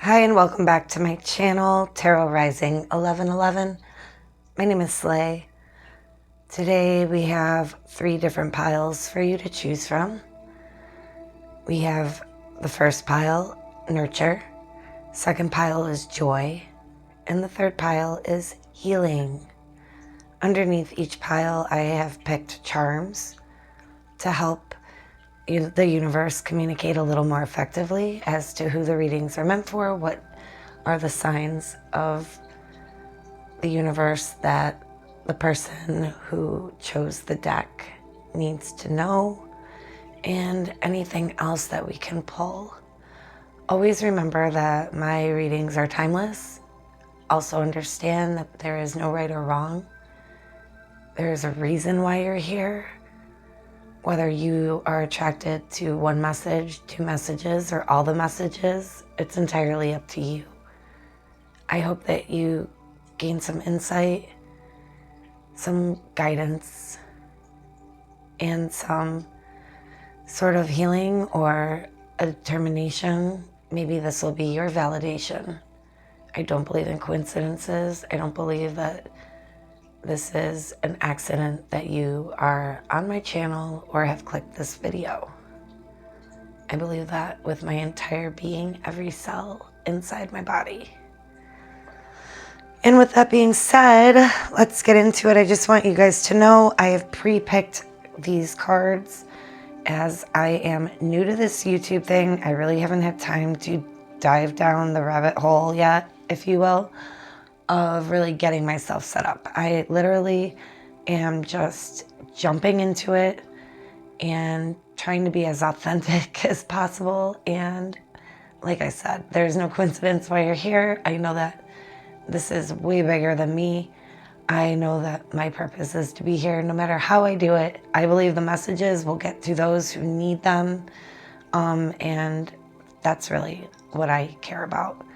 Hi and welcome back to my channel, Tarot Rising 1111. My name is Sleigh. Today we have 3 different piles for you to choose from. We have the first pile, Nurture. Second pile is Joy. And the third pile is Healing. Underneath each pile I have picked charms to help the universe communicate a little more effectively as to who the readings are meant for, what are the signs of the universe that the person who chose the deck needs to know, and anything else that we can pull. Always remember that my readings are timeless. Also understand that there is no right or wrong. There is a reason why you're here. Whether you are attracted to one message, 2 messages, or all the messages, it's entirely up to you. I hope that you gain some insight, some guidance, and some sort of healing or a determination. Maybe this will be your validation. I don't believe in coincidences. I don't believe that this is an accident that you are on my channel or have clicked this video. I believe that with my entire being, every cell inside my body. And with that being said, let's get into it. I just want you guys to know I have pre-picked these cards as I am new to this YouTube thing. I really haven't had time to dive down the rabbit hole yet, if you will, of really getting myself set up. I literally am just jumping into it and trying to be as authentic as possible. And like I said, there's no coincidence why you're here. I know that this is way bigger than me. I know that my purpose is to be here no matter how I do it. I believe the messages will get to those who need them. And that's really what I care about.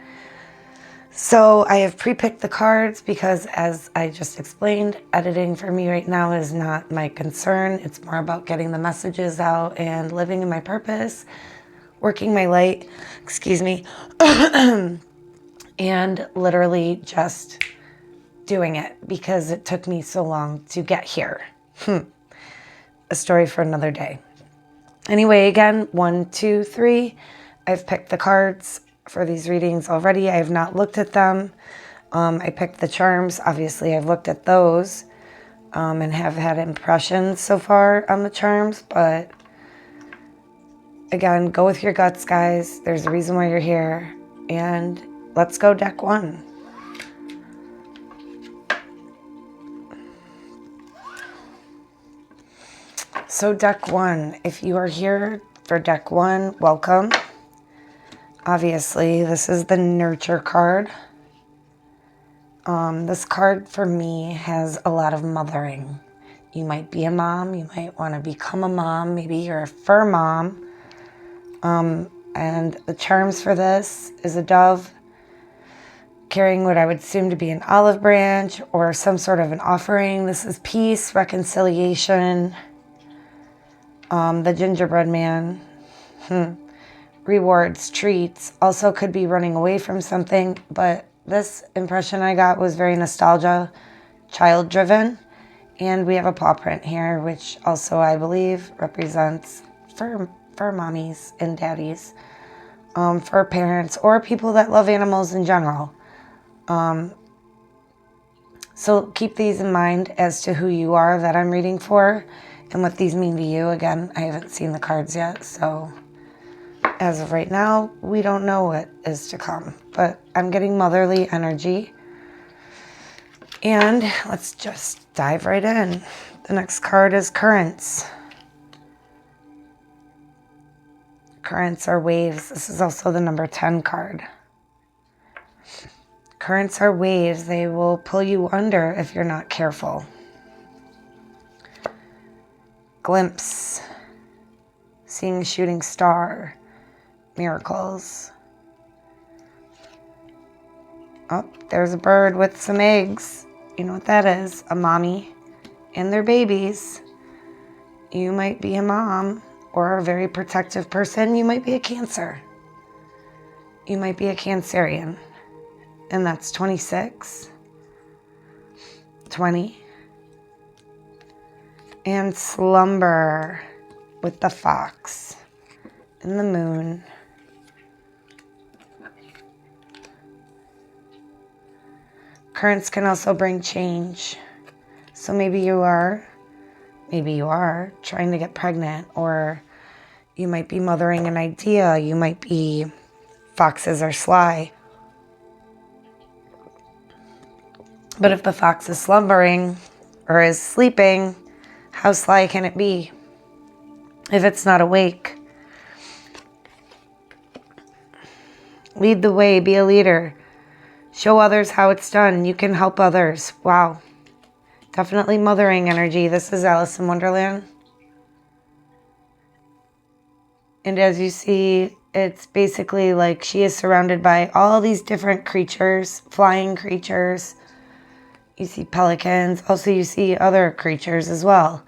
So I have pre-picked the cards because, as I just explained, editing for me right now is not my concern. It's more about getting the messages out and living in my purpose, working my light, excuse me, and literally just doing it because it took me so long to get here. A story for another day. Anyway, again, 1, 2, 3. I've picked the cards for these readings already. I have not looked at them. I picked the charms. Obviously, I've looked at those and have had impressions so far on the charms. But again, go with your guts, guys. There's a reason why you're here. And let's go deck 1. So deck 1, if you are here for deck 1, welcome. Obviously, this is the Nurture card. This card for me has a lot of mothering. You might be a mom. You might want to become a mom. Maybe you're a fur mom. And the charms for this is a dove carrying what I would assume to be an olive branch or some sort of an offering. This is peace, reconciliation. The gingerbread man. Rewards, treats, also could be running away from something, but this impression I got was very nostalgia, child driven, and we have a paw print here, which also I believe represents fur mommies and daddies, fur parents, or people that love animals in general. So keep these in mind as to who you are that I'm reading for and what these mean to you. Again, I haven't seen the cards yet, so as of right now, we don't know what is to come, but I'm getting motherly energy. And let's just dive right in. The next card is Currents. Currents are waves. This is also the number 10 card. Currents are waves. They will pull you under if you're not careful. Glimpse. Seeing a shooting star. Miracles. Oh, there's a bird with some eggs. You know what that is? A mommy and their babies. You might be a mom or a very protective person. You might be a Cancer. You might be a Cancerian, and that's 26, 20, and slumber with the fox and the moon. Currents can also bring change. So maybe you are trying to get pregnant, or you might be mothering an idea. You might be foxes are sly. But if the fox is slumbering or is sleeping, how sly can it be if it's not awake? Lead the way, be a leader. Show others how it's done. You can help others. Wow. Definitely mothering energy. This is Alice in Wonderland. And as you see, it's basically like she is surrounded by all these different creatures, flying creatures. You see pelicans. Also, you see other creatures as well.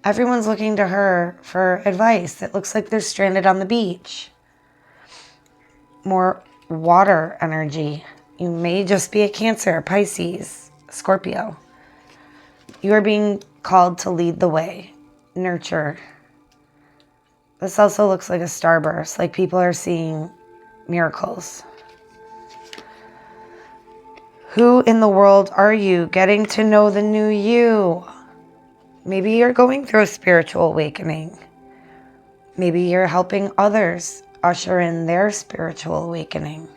Everyone's looking to her for advice. It looks like they're stranded on the beach. More water energy. You may just be a Cancer, Pisces, Scorpio. You are being called to lead the way, nurture. This also looks like a starburst, like people are seeing miracles. Who in the world are you? Getting to know the new you. Maybe you're going through a spiritual awakening. Maybe you're helping others usher in their spiritual awakening,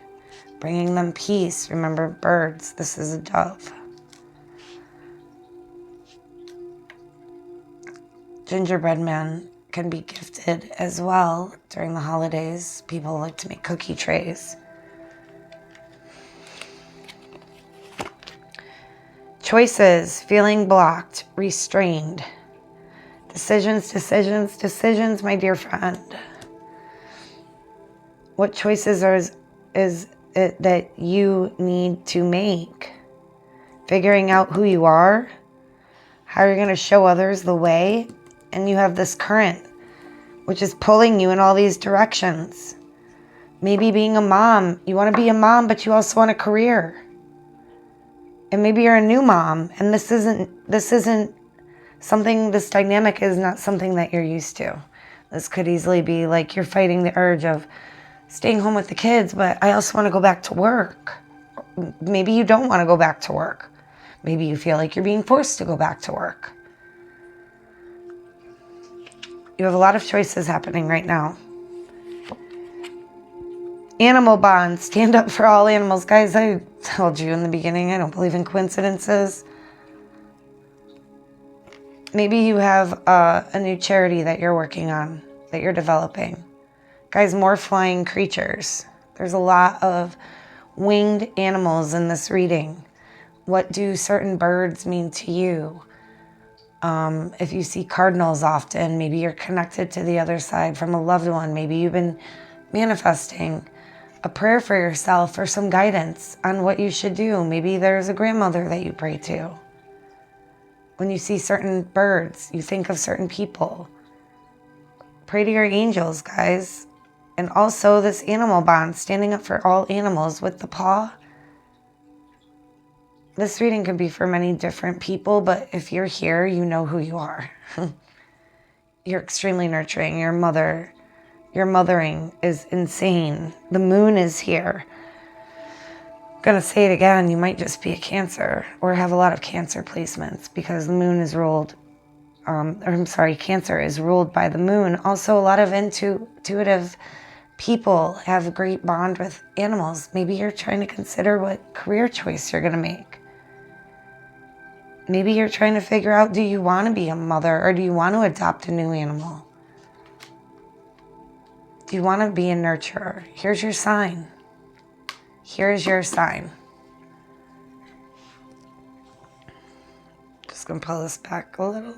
bringing them peace. Remember, birds, this is a dove. Gingerbread man can be gifted as well during the holidays. People like to make cookie trays. Choices, feeling blocked, restrained. Decisions, decisions, decisions, my dear friend. What choices is it that you need to make? Figuring out who you are, how you're going to show others the way, and you have this current which is pulling you in all these directions. Maybe being a mom, you want to be a mom, but you also want a career. And maybe you're a new mom, and this isn't something, this dynamic is not something that you're used to. This could easily be like you're fighting the urge of staying home with the kids, but I also want to go back to work. Maybe you don't want to go back to work. Maybe you feel like you're being forced to go back to work. You have a lot of choices happening right now. Animal bonds, stand up for all animals. Guys, I told you in the beginning, I don't believe in coincidences. Maybe you have a new charity that you're working on, that you're developing. Guys, more flying creatures. There's a lot of winged animals in this reading. What do certain birds mean to you? If you see cardinals often, maybe you're connected to the other side from a loved one. Maybe you've been manifesting a prayer for yourself or some guidance on what you should do. Maybe there's a grandmother that you pray to. When you see certain birds, you think of certain people. Pray to your angels, guys. And also this animal bond, standing up for all animals with the paw. This reading could be for many different people, but if you're here, you know who you are. You're extremely nurturing. Your mothering is insane. The moon is here. I'm gonna say it again, you might just be a Cancer or have a lot of Cancer placements because the moon is ruled, Cancer is ruled by the moon. Also, a lot of intuitive people have a great bond with animals. Maybe you're trying to consider what career choice you're gonna make. Maybe you're trying to figure out, do you want to be a mother or do you want to adopt a new animal? Do you want to be a nurturer? Here's your sign. Here's your sign. Just going to pull this back a little.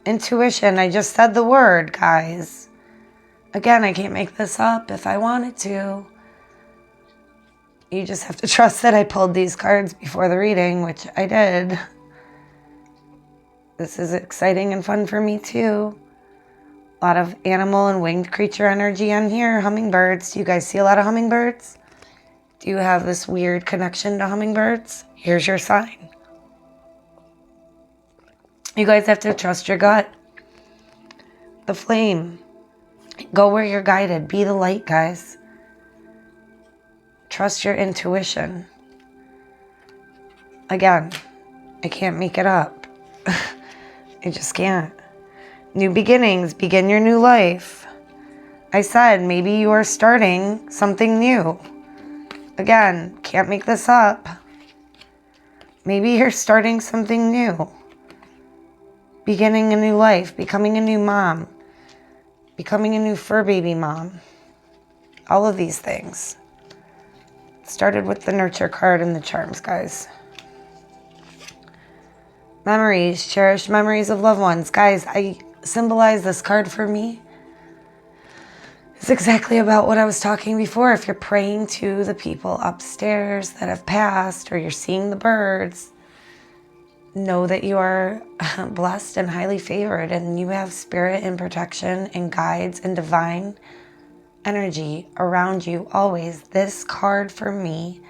Intuition. I just said the word, guys. Again, I can't make this up if I wanted to. You just have to trust that I pulled these cards before the reading, which I did. This is exciting and fun for me too. A lot of animal and winged creature energy on here. Hummingbirds. Do you guys see a lot of hummingbirds? Do you have this weird connection to hummingbirds? Here's your sign. You guys have to trust your gut. The flame. Go where you're guided. Be the light, guys. Trust your intuition. Again, I can't make it up. I just can't. New beginnings. Begin your new life. I said maybe you are starting something new. Again, can't make this up. Maybe you're starting something new. Beginning a new life. Becoming a new mom. Becoming a new fur baby mom. All of these things. Started with the nurture card and the charms, guys. Memories. Cherished memories of loved ones. Guys, I symbolize this card for me. It's exactly about what I was talking before. If you're praying to the people upstairs that have passed, or you're seeing the birds, know that you are blessed and highly favored, and you have spirit and protection and guides and divine energy around you always. This card for me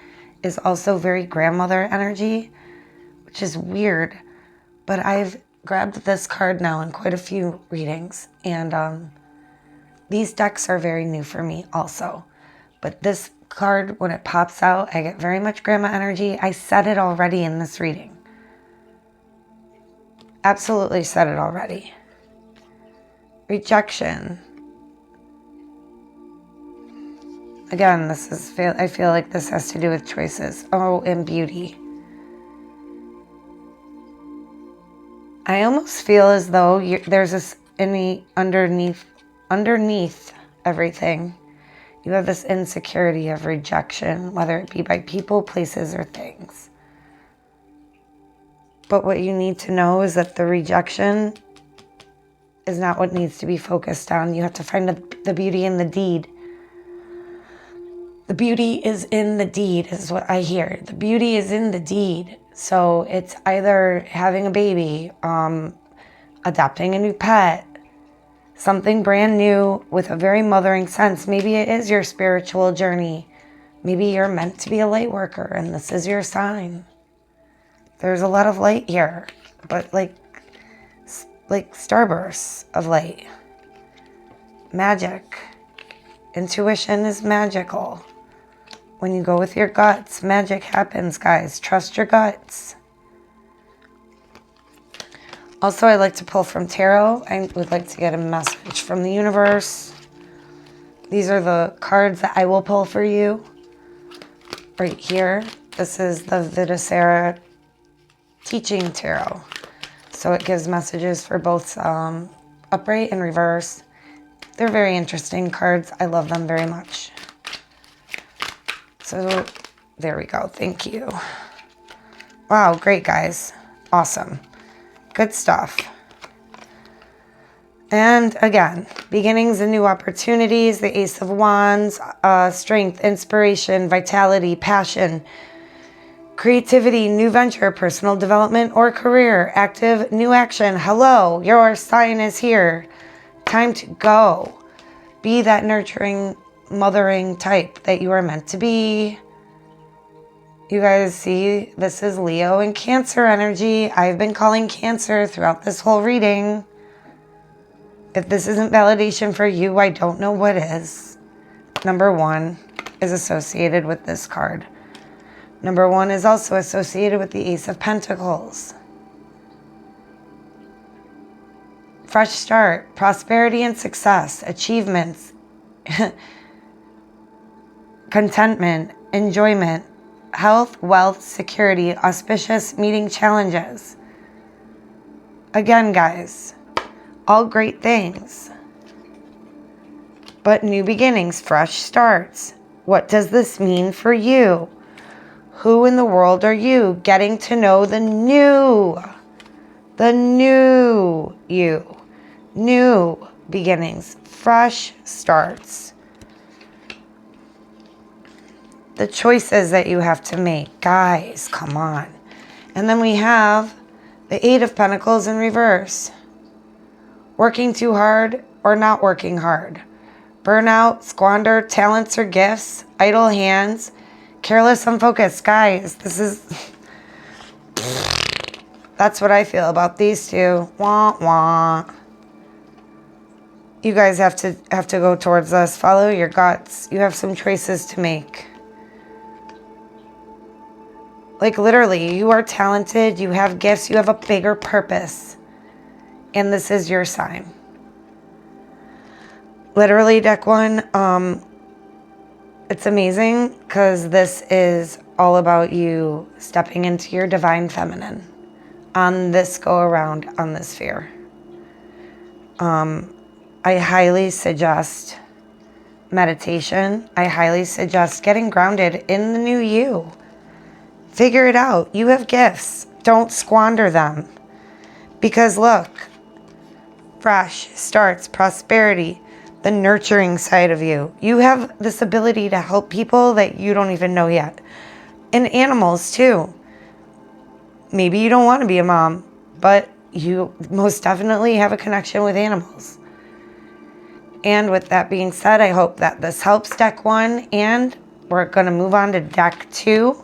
is also very grandmother energy, which is weird, but I've grabbed this card now in quite a few readings, and these decks are very new for me also. But this card, when it pops out, I get very much grandma energy. I said it already in this reading. Absolutely said it already. Rejection. Again, I feel like this has to do with choices. Oh, and beauty. I almost feel as though there's this underneath everything. You have this insecurity of rejection, whether it be by people, places, or things. But what you need to know is that the rejection is not what needs to be focused on. You have to find the beauty in the deed. The beauty is in the deed, is what I hear. The beauty is in the deed. So it's either having a baby, adopting a new pet, something brand new with a very mothering sense. Maybe it is your spiritual journey. Maybe you're meant to be a light worker and this is your sign. There's a lot of light here, but like starbursts of light. Magic. Intuition is magical. When you go with your guts, magic happens, guys. Trust your guts. Also, I like to pull from tarot. I would like to get a message from the universe. These are the cards that I will pull for you. Right here. This is the Vidasera Teaching Tarot. So it gives messages for both upright and reverse. They're very interesting cards. I love them very much. So there we go. Thank you. Wow, great, guys. Awesome. Good stuff. And again, beginnings and new opportunities, the Ace of Wands, strength, inspiration, vitality, passion, creativity, new venture, personal development or career, active, new action. Hello, your sign is here. Time to go. Be that nurturing, mothering type that you are meant to be. You guys see, this is Leo and Cancer energy. I've been calling Cancer throughout this whole reading. If this isn't validation for you, I don't know what is. Number 1 is associated with this card. Number 1 is also associated with the Ace of Pentacles. Fresh start, prosperity and success, achievements, contentment, enjoyment, health, wealth, security, auspicious meeting challenges. Again, guys, all great things. But new beginnings, fresh starts. What does this mean for you? Who in the world are you? Getting to know the new you. New beginnings, fresh starts. The choices that you have to make. Guys, come on. And then we have the Eight of Pentacles in reverse. Working too hard or not working hard. Burnout, squander, talents or gifts, idle hands, careless, unfocused. Guys, that's what I feel about these two. Wah, wah. You guys have to go towards this. Follow your guts. You have some choices to make. Like literally, you are talented, you have gifts, you have a bigger purpose. And this is your sign. Literally, deck one, it's amazing because this is all about you stepping into your divine feminine on this go around on this sphere. I highly suggest meditation. I highly suggest getting grounded in the new you. Figure it out. You have gifts. Don't squander them. Because look, fresh starts, prosperity, the nurturing side of you. You have this ability to help people that you don't even know yet. And animals too. Maybe you don't want to be a mom, but you most definitely have a connection with animals. And with that being said, I hope that this helps deck one, and we're going to move on to deck two.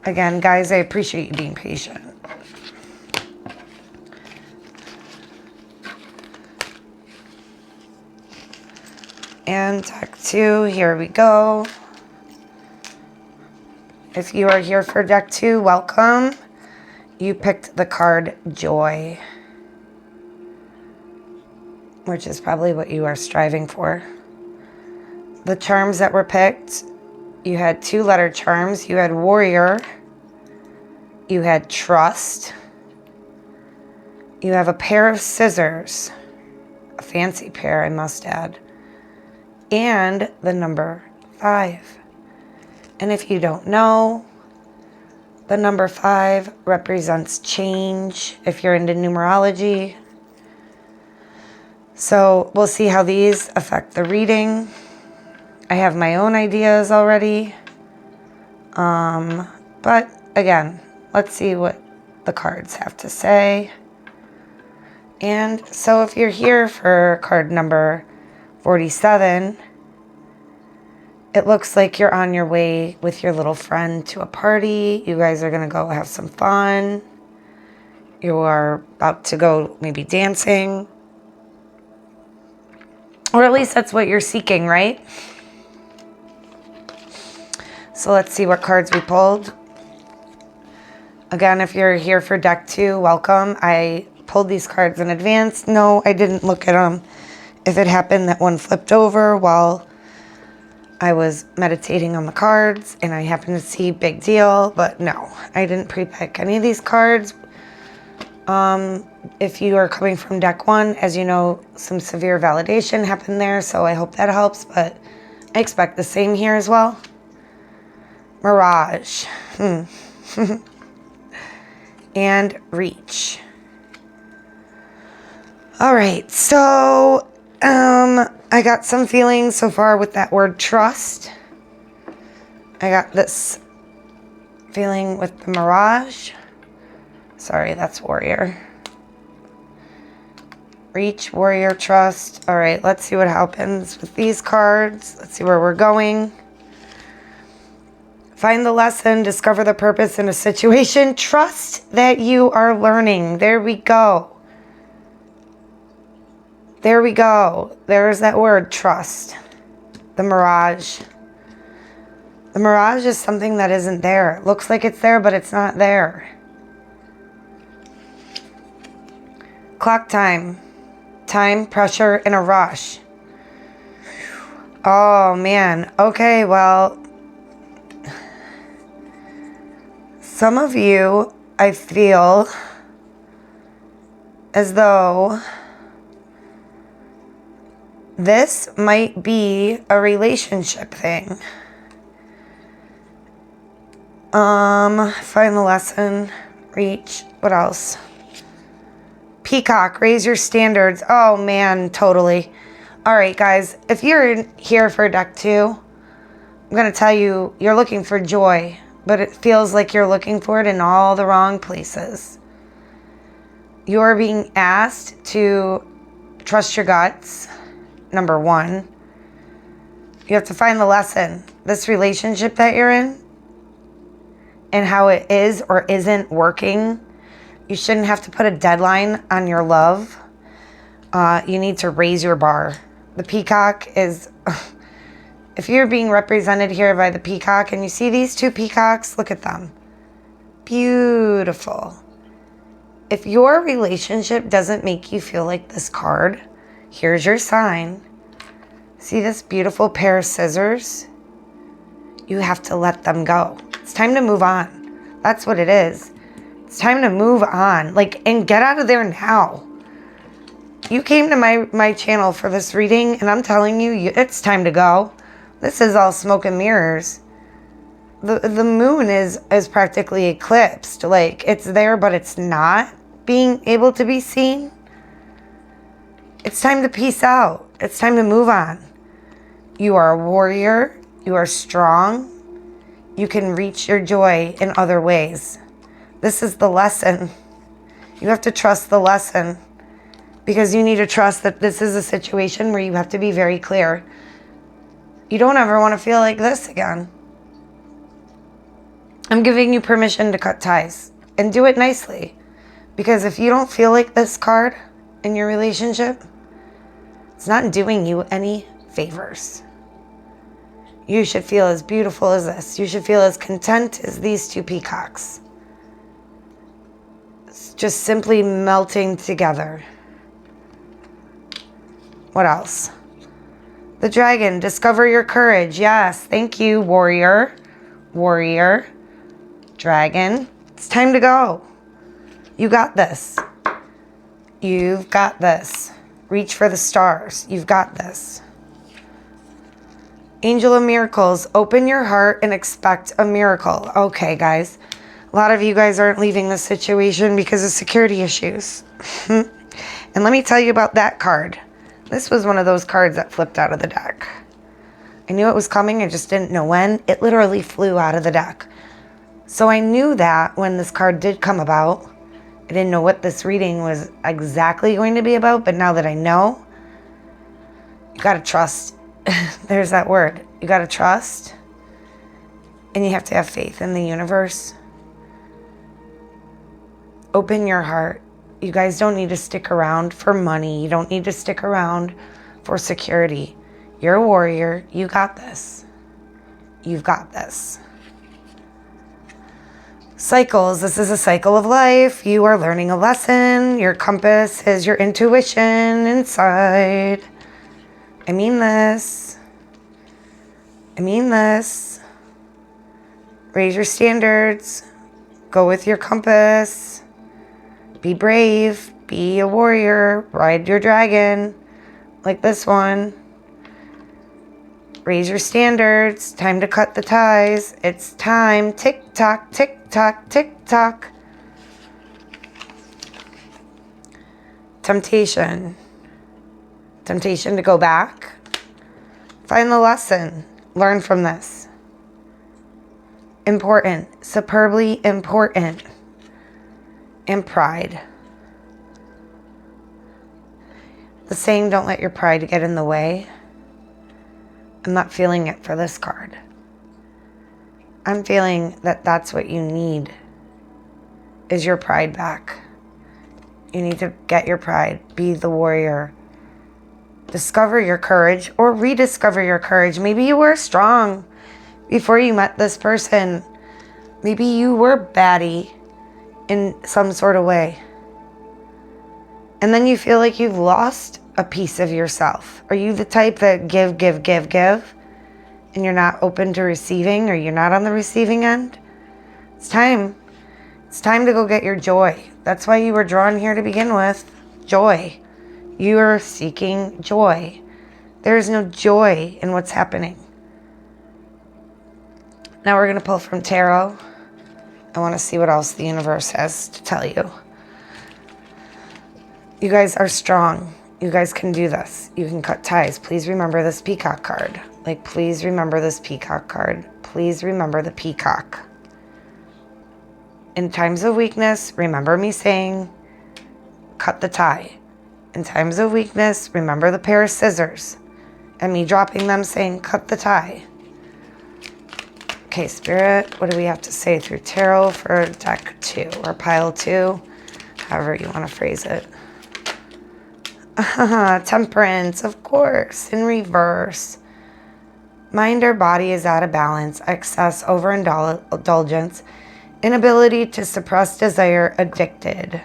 Again, guys, I appreciate you being patient. And deck two, here we go. If you are here for deck two, welcome. You picked the card Joy, which is probably what you are striving for. The charms that were picked, you had 2-letter charms. You had Warrior. You had Trust. You have a pair of scissors. A fancy pair, I must add. And the number 5. And if you don't know, the number 5 represents change if you're into numerology. So we'll see how these affect the reading. I have my own ideas already. But again, let's see what the cards have to say. And so if you're here for card number 47, it looks like you're on your way with your little friend to a party. You guys are going to go have some fun. You are about to go maybe dancing. Or at least that's what you're seeking, right? So let's see what cards we pulled. Again, if you're here for deck 2, welcome. I pulled these cards in advance. No, I didn't look at them. If it happened that one flipped over while I was meditating on the cards and I happened to see big deal, but no, I didn't pre-pick any of these cards. If you are coming from deck 1, as you know, some severe validation happened there, so I hope that helps, but I expect the same here as well. Mirage. And Reach. All right, so I got some feelings so far with that word trust. I got this feeling with the Mirage. Sorry, that's Warrior. Reach, Warrior, Trust. All right, let's see what happens with these cards. Let's see where we're going. Find the lesson, discover the purpose in a situation. Trust that you are learning. There we go. There we go. There's that word, trust. The Mirage. The Mirage is something that isn't there. It looks like it's there, but it's not there. Clock time. Time, pressure, and a rush. Oh, man. Okay, well, some of you, I feel as though this might be a relationship thing. Find the lesson. Reach. What else? Peacock, raise your standards. Oh, man, totally. All right, guys, if you're here for deck 2, I'm going to tell you, you're looking for joy, but it feels like you're looking for it in all the wrong places. You're being asked to Trust your guts, number one. You have to find the lesson. This relationship that you're in and how it is or isn't working, you shouldn't have to put a deadline on your love. You need to raise your bar. The peacock is, if you're being represented here by the peacock and you see these two peacocks, look at them. Beautiful. If your relationship doesn't make you feel like this card, here's your sign. See this beautiful pair of scissors? You have to let them go. It's time to move on. That's what it is. It's time to move on. And get out of there now. You came to my channel for this reading, and I'm telling you, it's time to go. This is all smoke and mirrors. The moon is practically eclipsed. It's there, but it's not being able to be seen. It's time to peace out. It's time to move on. You are a warrior. You are strong. You can reach your joy in other ways. This is the lesson. You have to trust the lesson. Because you need to trust that this is a situation where you have to be very clear. You don't ever want to feel like this again. I'm giving you permission to cut ties. And do it nicely. Because if you don't feel like this card in your relationship, it's not doing you any favors. You should feel as beautiful as this. You should feel as content as these two peacocks. It's just simply melting together. What else? The dragon, discover your courage. Yes, thank you, warrior. Warrior. Dragon. It's time to go. You got this. You've got this. Reach for the stars. You've got this. Angel of miracles. Open your heart and expect a miracle. Okay, guys. A lot of you guys aren't leaving this situation because of security issues. And let me tell you about that card. This was one of those cards that flipped out of the deck. I knew it was coming, I just didn't know when. It literally flew out of the deck. So I knew that when this card did come about, I didn't know what this reading was exactly going to be about, but now that I know, you gotta trust. There's that word. You gotta trust, and you have to have faith in the universe. Open your heart. You guys don't need to stick around for money. You don't need to stick around for security. You're a warrior. You got this. You've got this. Cycles. This is a cycle of life. You are learning a lesson. Your compass is your intuition inside. I mean this. I mean this. Raise your standards. Go with your compass. Be brave, be a warrior, ride your dragon, like this one. Raise your standards, time to cut the ties. It's time, tick tock, tick tock, tick tock. Temptation. Temptation to go back. Find the lesson, learn from this. Important, superbly important. And pride. The saying, don't let your pride get in the way. I'm not feeling it for this card. I'm feeling that that's what you need, is your pride back. You need to get your pride, be the warrior. Discover your courage or rediscover your courage. Maybe you were strong before you met this person. Maybe you were batty in some sort of way. And then you feel like you've lost a piece of yourself. Are you the type that give, and you're not open to receiving, or you're not on the receiving end? It's time. It's time to go get your joy. That's why you were drawn here to begin with. Joy. You are seeking joy. There is no joy in what's happening. Now we're going to pull from tarot. I want to see what else the universe has to tell you. You guys are strong. You guys can do this. You can cut ties. Please remember this peacock card. Please remember this peacock card. Please remember the peacock. In times of weakness, remember me saying, cut the tie. In times of weakness, remember the pair of scissors and me dropping them saying, cut the tie. Okay, Spirit, what do we have to say through tarot for deck 2 or pile 2? However you want to phrase it. Temperance, of course, in reverse. Mind or body is out of balance, excess, overindulgence, inability to suppress desire, addicted.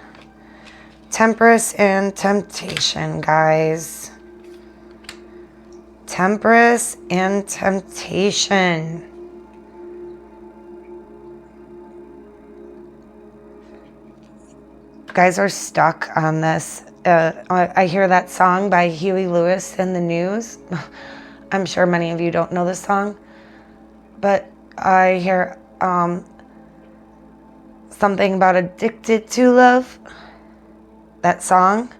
Temperance and temptation, guys. Temperance and temptation. You guys are stuck on this. I hear that song by Huey Lewis in the news. I'm sure many of you don't know this song, but I hear something about addicted to love. That song,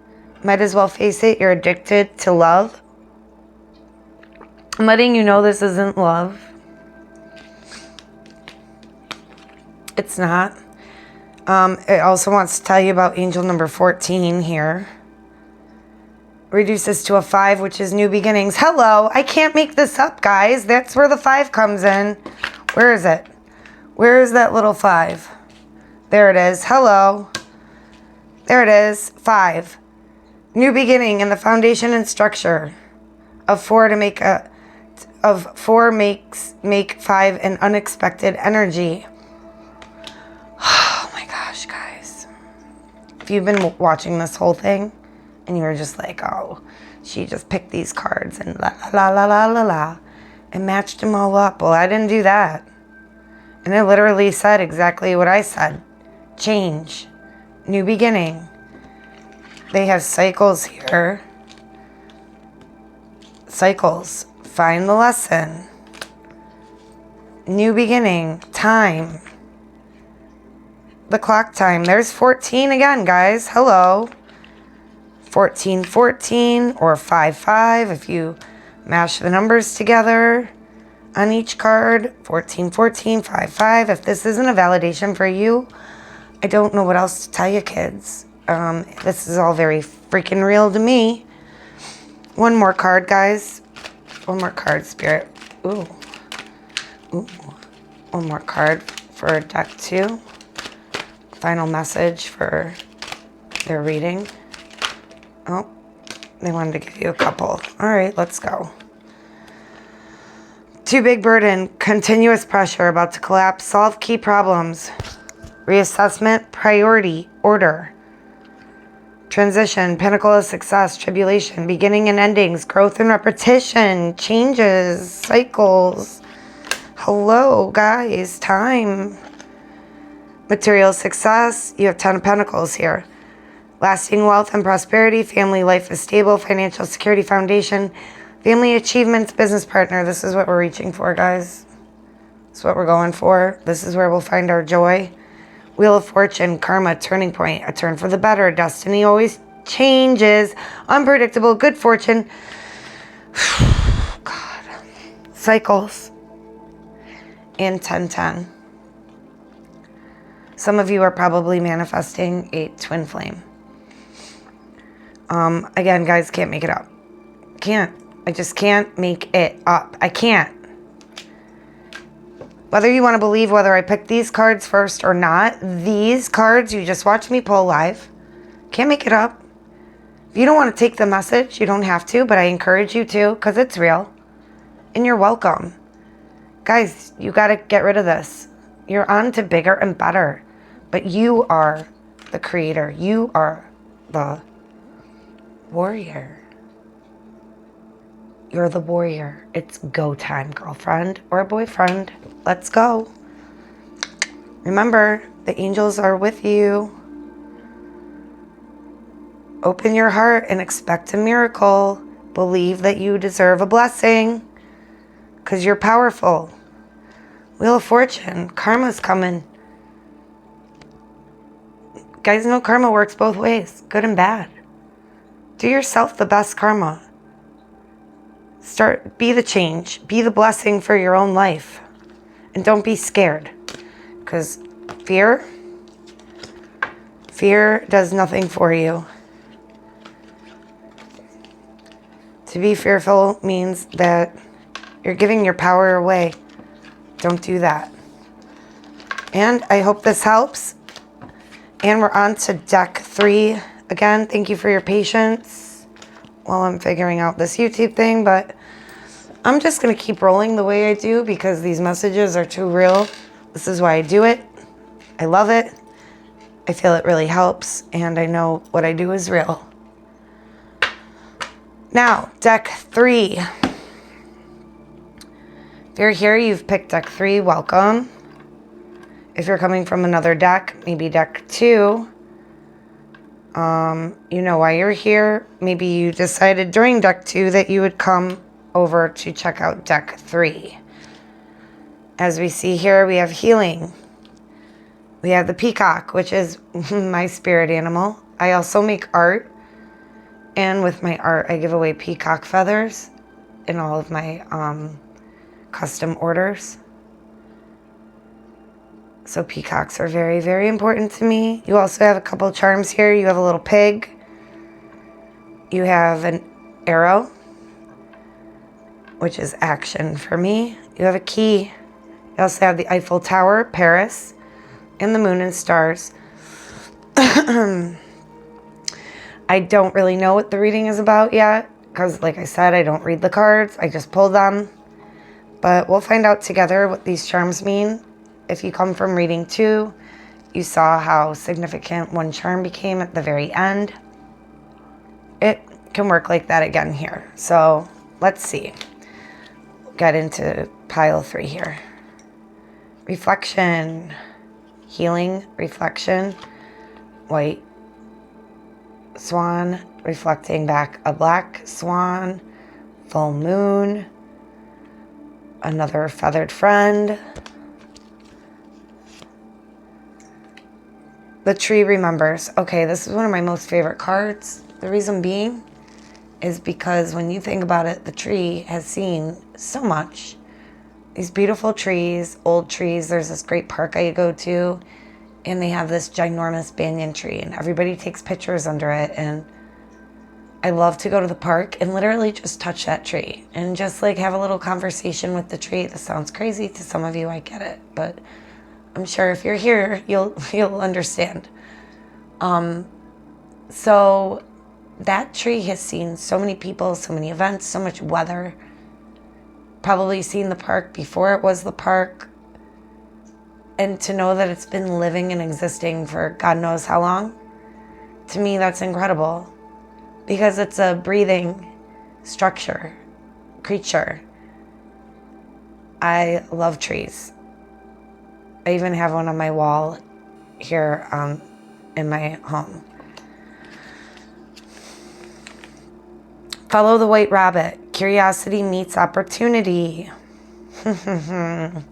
might as well face it, you're addicted to love. I'm letting you know this isn't love. It's not. It also wants to tell you about angel number 14 here. Reduces to a 5, which is new beginnings. Hello, I can't make this up, guys. That's where the 5 comes in. Where is it? Where is that little 5? There it is. Hello. There it is. 5. New beginning in the foundation and structure of 4 to make a of 4 make 5 an unexpected energy. Oh my gosh, guys. If you've been watching this whole thing and you were just like, oh, she just picked these cards and la la la la la la and matched them all up. Well, I didn't do that. And it literally said exactly what I said. Change. New beginning. They have cycles here. Cycles. Find the lesson. New beginning. Time. The clock time. There's 14 again, guys. Hello. 1414 or 55 if you mash the numbers together on each card. 1414, 55. If this isn't a validation for you, I don't know what else to tell you, kids. This is all very freaking real to me. One more card, guys. One more card, Spirit. Ooh. Ooh. One more card for deck 2. Final message for their reading. Oh, they wanted to give you a couple. All right, let's go. Too big burden, continuous pressure, about to collapse, solve key problems, reassessment, priority, order, transition, pinnacle of success, tribulation, beginning and endings, growth and repetition, changes, cycles. Hello, guys, time. Material success, you have 10 of Pentacles here. Lasting wealth and prosperity, family life is stable, financial security foundation, family achievements, business partner. This is what we're reaching for, guys. This is what we're going for. This is where we'll find our joy. Wheel of Fortune, karma, turning point, a turn for the better. Destiny always changes. Unpredictable, good fortune. God. Cycles. And 1010. Some of you are probably manifesting a twin flame. Again, guys, can't make it up. Can't. I just can't make it up. I can't. Whether you want to believe whether I picked these cards first or not, these cards you just watched me pull live. Can't make it up. If you don't want to take the message, you don't have to, but I encourage you to because it's real. And you're welcome. Guys, you got to get rid of this. You're on to bigger and better. But you are the creator. You are the warrior. You're the warrior. It's go time, girlfriend or boyfriend. Let's go. Remember, the angels are with you. Open your heart and expect a miracle. Believe that you deserve a blessing because you're powerful. Wheel of Fortune. Karma's coming. Guys know karma works both ways, good and bad. Do yourself the best karma. Be the change. Be the blessing for your own life. And don't be scared. Because fear does nothing for you. To be fearful means that you're giving your power away. Don't do that. And I hope this helps. And we're on to deck 3. Again, thank you for your patience while I'm figuring out this YouTube thing, but I'm just going to keep rolling the way I do because these messages are too real. This is why I do it. I love it. I feel it really helps, and I know what I do is real. Now, deck 3. If you're here, you've picked deck 3, welcome. If you're coming from another deck, maybe deck 2, you know why you're here. Maybe you decided during deck 2 that you would come over to check out deck 3. As we see here, we have healing. We have the peacock, which is my spirit animal. I also make art, and with my art, I give away peacock feathers in all of my custom orders. So peacocks are very, very important to me. You also have a couple charms here. You have a little pig. You have an arrow, which is action for me. You have a key. You also have the Eiffel Tower, Paris, and the moon and stars. I don't really know what the reading is about yet, because like I said, I don't read the cards. I just pull them. But we'll find out together what these charms mean. If you come from reading 2, you saw how significant one charm became at the very end. It can work like that again here. So let's see. We'll get into pile 3 here. Reflection, healing, reflection, white swan, reflecting back a black swan, full moon, another feathered friend. The tree remembers. Okay, this is one of my most favorite cards. The reason being is because when you think about it, the tree has seen so much. These beautiful trees, old trees. There's this great park I go to, and they have this ginormous banyan tree, and everybody takes pictures under it. And I love to go to the park and literally just touch that tree and just like have a little conversation with the tree. This sounds crazy to some of you, I get it, but I'm sure if you're here, you'll understand. So that tree has seen so many people, so many events, so much weather. Probably seen the park before it was the park. And to know that it's been living and existing for God knows how long, to me that's incredible. Because it's a breathing creature. I love trees. I even have one on my wall here in my home. Follow the white rabbit. Curiosity meets opportunity. I'm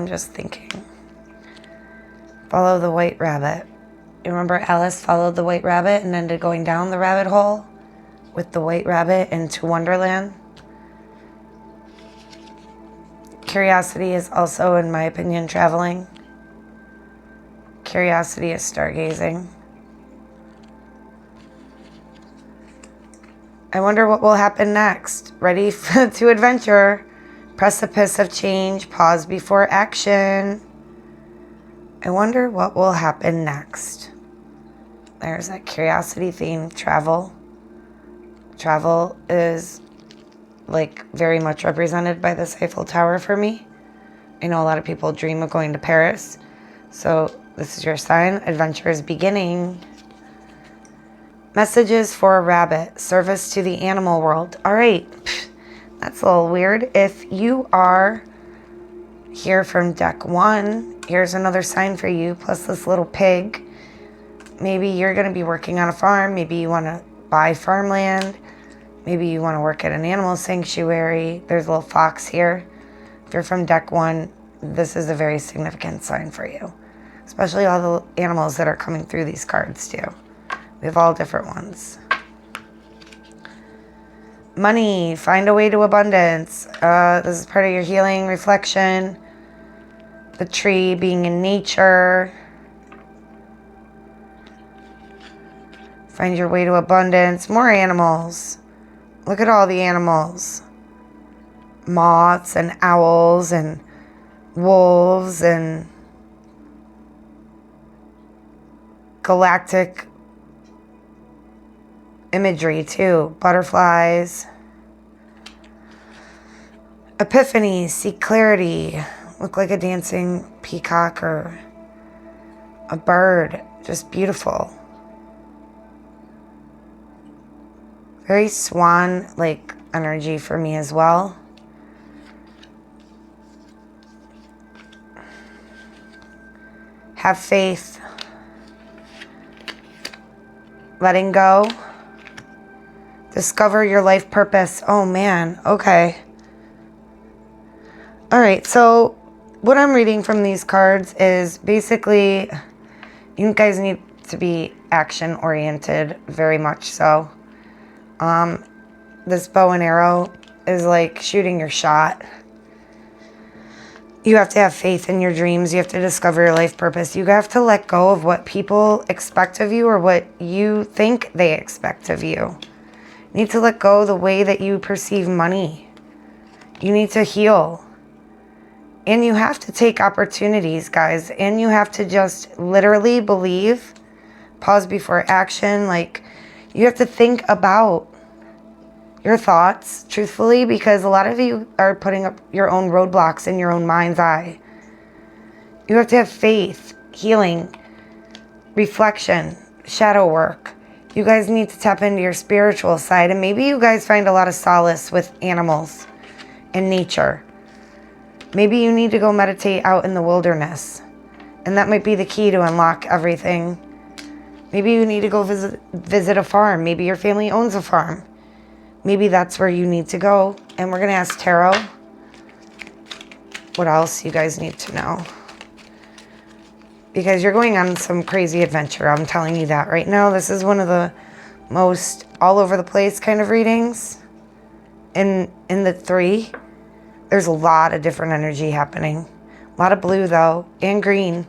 just thinking. Follow the white rabbit. You remember Alice followed the white rabbit and ended going down the rabbit hole with the white rabbit into Wonderland? Curiosity is also, in my opinion, traveling. Curiosity is stargazing. I wonder what will happen next. Ready to adventure. Precipice of change. Pause before action. I wonder what will happen next. There's that curiosity theme. Travel. Travel is like very much represented by this Eiffel Tower for me. I know a lot of people dream of going to Paris. So this is your sign. Adventure is beginning. Messages for a rabbit. Service to the animal world. All right. That's a little weird. If you are here from deck 1, here's another sign for you, plus this little pig. Maybe you're going to be working on a farm. Maybe you want to buy farmland. Maybe you want to work at an animal sanctuary. There's a little fox here. If you're from deck 1, this is a very significant sign for you. Especially all the animals that are coming through these cards too. We have all different ones. Money, find a way to abundance. This is part of your healing, reflection. The tree, being in nature. Find your way to abundance. More animals. Look at all the animals. Moths and owls and wolves and galactic imagery too. Butterflies. Epiphany. See clarity. Look like a dancing peacock or a bird. Just beautiful. Very swan-like energy for me as well. Have faith. Letting go. Discover your life purpose. Oh man, okay. All right, so what I'm reading from these cards is basically, you guys need to be action oriented, very much so. This bow and arrow is like shooting your shot. You have to have faith in your dreams. You have to discover your life purpose. You have to let go of what people expect of you or what you think they expect of you. You need to let go of the way that you perceive money. You need to heal. And you have to take opportunities, guys. And you have to just literally believe. Pause before action. Like, you have to think about your thoughts, truthfully, because a lot of you are putting up your own roadblocks in your own mind's eye. You have to have faith, healing, reflection, shadow work. You guys need to tap into your spiritual side, and maybe you guys find a lot of solace with animals and nature. Maybe you need to go meditate out in the wilderness, and that might be the key to unlock everything. Maybe you need to go visit a farm. Maybe your family owns a farm. Maybe that's where you need to go. And we're going to ask Tarot what else you guys need to know. Because you're going on some crazy adventure. I'm telling you that right now. This is one of the most all over the place kind of readings. In the 3, there's a lot of different energy happening. A lot of blue though, and green.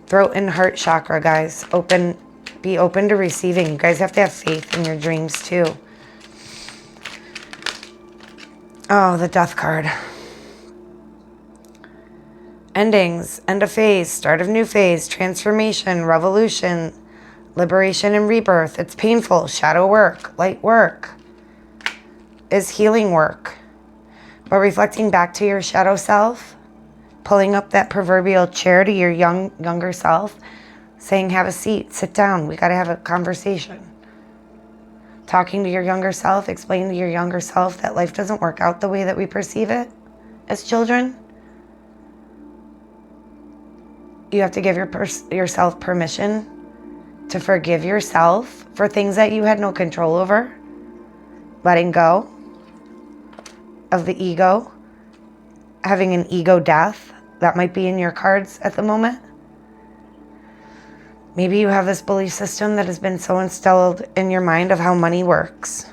Throat and heart chakra, guys. Be open to receiving. You guys have to have faith in your dreams too. Oh, the Death card. Endings, end of phase, start of new phase, transformation, revolution, liberation and rebirth. It's painful. Shadow work, light work is healing work. But reflecting back to your shadow self, pulling up that proverbial chair to your younger self, saying, have a seat, sit down, we got to have a conversation. Talking to your younger self, explaining to your younger self that life doesn't work out the way that we perceive it as children. You have to give yourself permission to forgive yourself for things that you had no control over. Letting go of the ego. Having an ego death. That might be in your cards at the moment. Maybe you have this belief system that has been so instilled in your mind of how money works.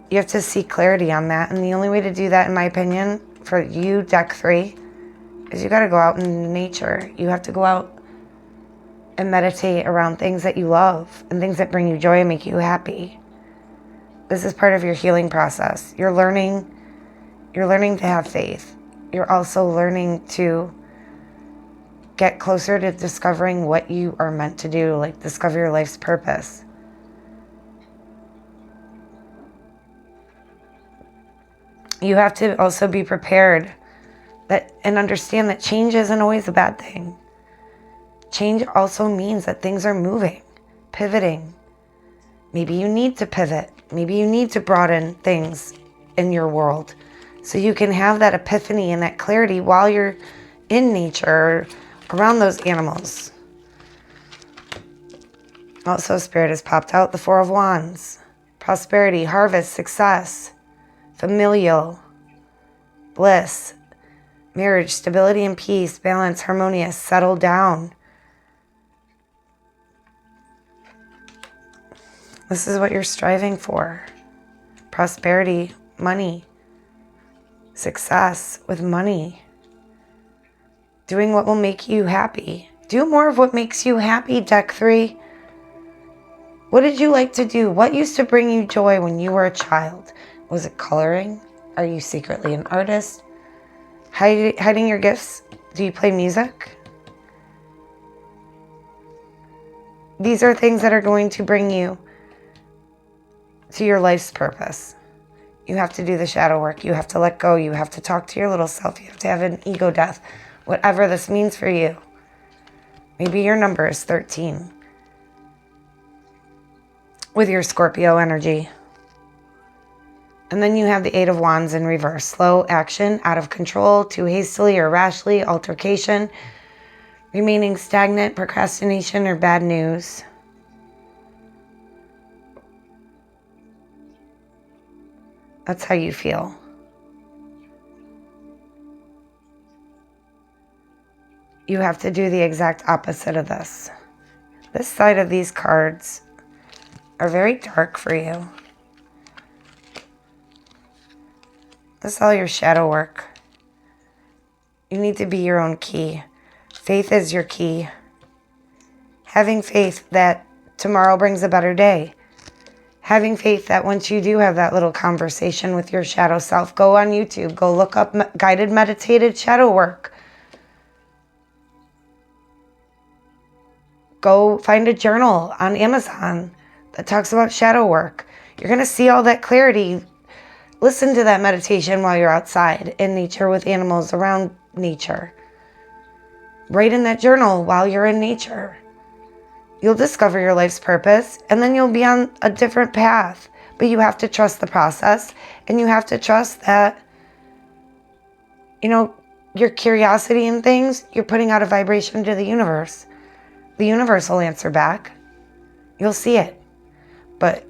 You have to seek clarity on that. And the only way to do that, in my opinion, for you, deck 3, is you got to go out into nature. You have to go out and meditate around things that you love and things that bring you joy and make you happy. This is part of your healing process. You're learning to have faith. You're also learning to get closer to discovering what you are meant to do, like discover your life's purpose. You have to also be prepared and understand that change isn't always a bad thing. Change also means that things are moving, pivoting. Maybe you need to pivot. Maybe you need to broaden things in your world so you can have that epiphany and that clarity while you're in nature, around those animals. Also, Spirit has popped out the 4 of Wands. Prosperity, harvest, success, familial, bliss, marriage, stability and peace, balance, harmonious, settle down. This is what you're striving for. Prosperity, money, success with money. Doing what will make you happy. Do more of what makes you happy, deck 3. What did you like to do? What used to bring you joy when you were a child? Was it coloring? Are you secretly an artist? Hiding your gifts? Do you play music? These are things that are going to bring you to your life's purpose. You have to do the shadow work. You have to let go. You have to talk to your little self. You have to have an ego death. Whatever this means for you. Maybe your number is 13. With your Scorpio energy. And then you have the 8 of Wands in reverse. Slow action, out of control, too hastily or rashly, altercation, remaining stagnant, procrastination, or bad news. That's how you feel. You have to do the exact opposite of this. This side of these cards are very dark for you. This is all your shadow work. You need to be your own key. Faith is your key. Having faith that tomorrow brings a better day. Having faith that once you do have that little conversation with your shadow self, go on YouTube, go look up guided meditated shadow work. Go find a journal on Amazon that talks about shadow work. You're going to see all that clarity. Listen to that meditation while you're outside in nature with animals around nature. Write in that journal while you're in nature. You'll discover your life's purpose, and then you'll be on a different path. But you have to trust the process, and you have to trust that, your curiosity in things, you're putting out a vibration to the universe. The universe will answer back. You'll see it. But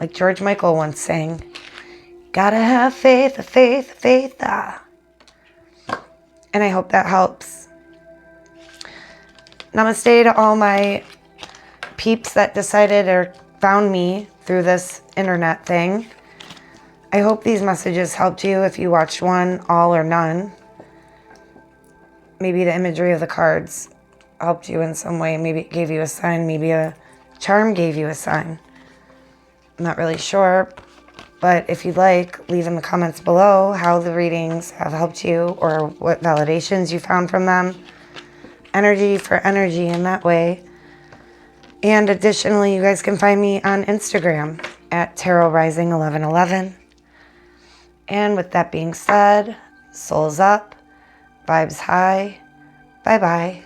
like George Michael once sang, gotta have faith, faith, faith. And I hope that helps. Namaste to all my peeps that decided or found me through this internet thing. I hope these messages helped you if you watched one, all, or none. Maybe the imagery of the cards helped you in some way. Maybe it gave you a sign. Maybe a charm gave you a sign. I'm not really sure. But if you'd like, leave in the comments below how the readings have helped you or what validations you found from them. Energy for energy in that way. And additionally, you guys can find me on Instagram at tarotrising1111. And with that being said, souls up, vibes high. Bye-bye.